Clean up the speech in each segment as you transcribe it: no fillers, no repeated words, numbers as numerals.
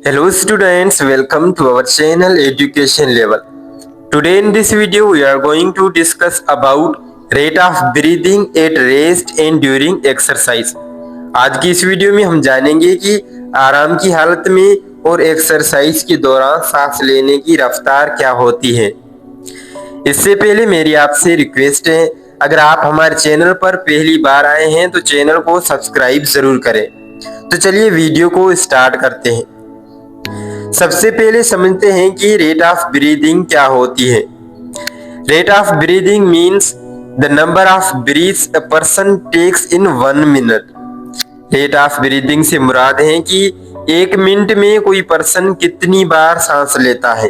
Hello students, welcome to our channel Education Level. Today in this video we are going to discuss about rate of breathing at rest and during exercise. आज की इस video में हम जानेंगे कि आराम की हालत में और एक्सरसाइज के दौरान सांस लेने की रफ्तार क्या होती है। इससे पहले मेरी आपसे रिक्वेस्ट है, अगर आप हमारे चैनल पर पहली बार आए हैं तो चैनल को सब्सक्राइब जरूर करें। तो चलिए वीडियो को स्टार्ट करते हैं। सबसे पहले समझते हैं कि रेट ऑफ ब्रीदिंग क्या होती है। Rate of breathing means the number of breaths a person takes in 1 minute. Rate of breathing से मुराद है कि 1 मिनट में कोई पर्सन कितनी बार सांस लेता है।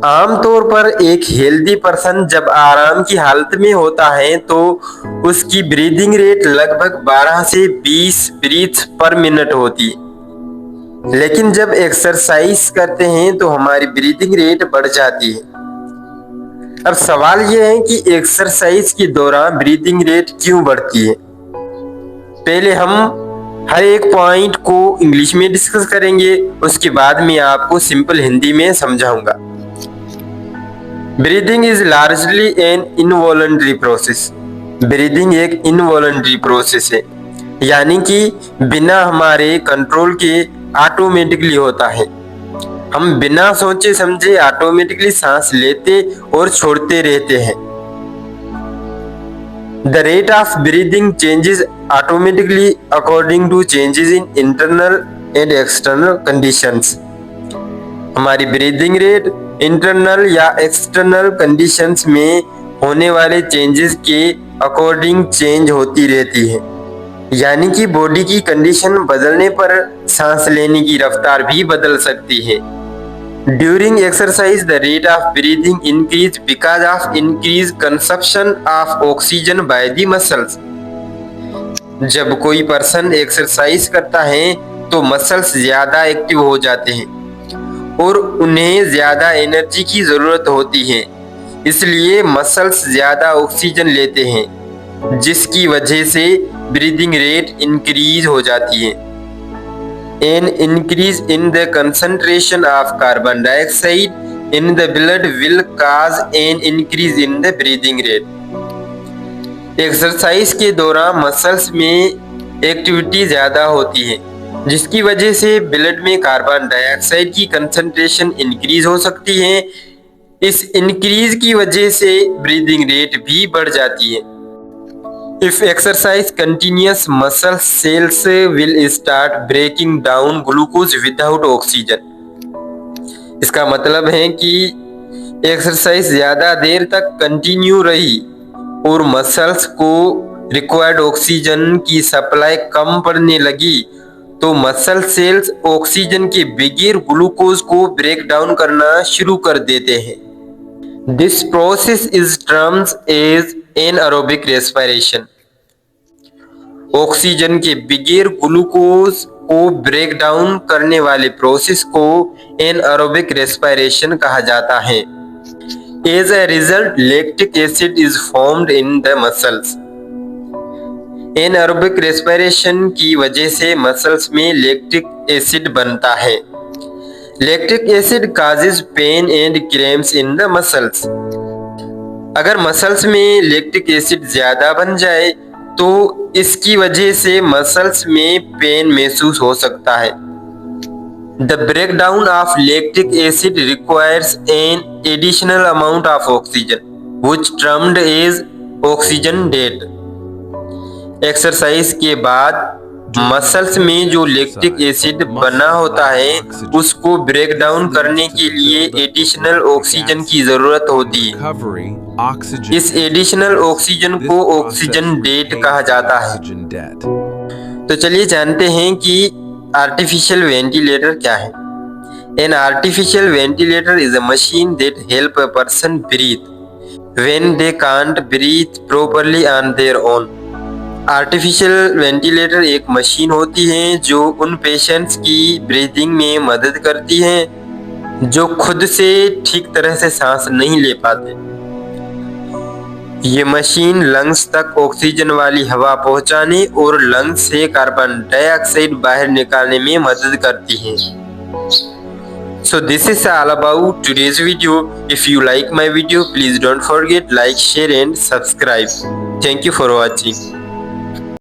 आमतौर पर एक हेल्दी पर्सन जब आराम की हालत में होता है तो उसकी ब्रीदिंग रेट लगभग 12 से 20 ब्रीथ पर मिनट होती है। लेकिन जब एक्सरसाइज करते हैं तो हमारी ब्रीदिंग रेट बढ़ जाती है। अब सवाल यह है कि एक्सरसाइज के दौरान ब्रीदिंग रेट क्यों बढ़ती है। पहले हम हर एक पॉइंट को इंग्लिश में डिस्कस करेंगे, उसके बाद मैं आपको सिंपल हिंदी में समझाऊंगा। Breathing is largely an involuntary process. Breathing एक इनवॉलंटरी प्रोसेस है, यानी कि बिना हमारे कंट्रोल के ऑटोमेटिकली होता है। हम बिना सोचे समझे ऑटोमेटिकली सांस लेते और छोड़ते रहते हैं। The rate of breathing changes automatically according to changes in internal and external conditions. हमारी ब्रीदिंग रेट इंटरनल या एक्सटर्नल कंडीशंस में होने वाले चेंजेस के अकॉर्डिंग चेंज होती रहती है, यानी कि बॉडी की कंडीशन बदलने पर सांस लेने की रफ्तार भी बदल सकती है। During exercise the rate of breathing increase because of increase consumption of oxygen by the muscles. जब कोई पर्सन एक्सरसाइज करता है तो मसल्स ज्यादा एक्टिव हो जाते हैं और उन्हें ज्यादा एनर्जी की जरूरत होती है, इसलिए मसल्स ज्यादा ऑक्सीजन लेते हैं, जिसकी वजह से ब्रीदिंग रेट इंक्रीज हो जाती है। An increase in the concentration of carbon dioxide in the blood will cause an increase in the breathing rate. Exercise के दौरान मसल्स में एक्टिविटी ज्यादा होती है, जिसकी वजह से ब्लड में कार्बन डाइऑक्साइड की कंसंट्रेशन इंक्रीज हो सकती है। इस इंक्रीज की वजह से ब्रीदिंग रेट भी बढ़ जाती है। If exercise continues, muscle cells will start breaking down glucose without oxygen. इसका मतलब है कि एक्सरसाइज ज्यादा देर तक कंटिन्यू रही और मसल्स को रिक्वायर्ड ऑक्सीजन की सप्लाई कम पड़ने लगी तो मसल सेल्स ऑक्सीजन के बगैर ग्लूकोज को ब्रेक डाउन करना शुरू कर देते हैं। This process is termed as anaerobic respiration. Oxygen के बगैर ग्लूकोज को ब्रेक डाउन करने वाले प्रोसेस को एनारोबिक रेस्पिरेशन कहा जाता है। As a result lactic acid is formed in the muscles. Anaerobic respiration की वजह से मसल्स में लैक्टिक एसिड बनता है। Lactic acid causes pain and cramps in the muscles. अगर मसल्स में लैक्टिक एसिड ज्यादा बन जाए तो इसकी वजह से मसल्स में पेन महसूस हो सकता है। The breakdown of lactic acid requires an additional amount of oxygen which termed as oxygen debt. Exercise के बाद मसल्स में जो लैक्टिक एसिड बना होता है उसको ब्रेक डाउन करने के लिए एडिशनल ऑक्सीजन की जरूरत होती है। इस एडिशनल ऑक्सीजन को ऑक्सीजन डेट कहा जाता है। तो चलिए जानते हैं कि आर्टिफिशियल वेंटिलेटर क्या है। An artificial ventilator is a machine that help a person breathe when they can't breathe properly on their own. Artificial ventilator एक मशीन होती है जो उन पेशेंट्स की ब्रीदिंग में मदद करती है जो खुद से ठीक तरह से सांस नहीं ले पाते। ये मशीन लंग्स तक ऑक्सीजन वाली हवा पहुंचाने और लंग्स से कार्बन डाइऑक्साइड बाहर निकालने में मदद करती है। So this is all about today's video. If you like my video, please don't forget like, share and subscribe. Thank you for watching.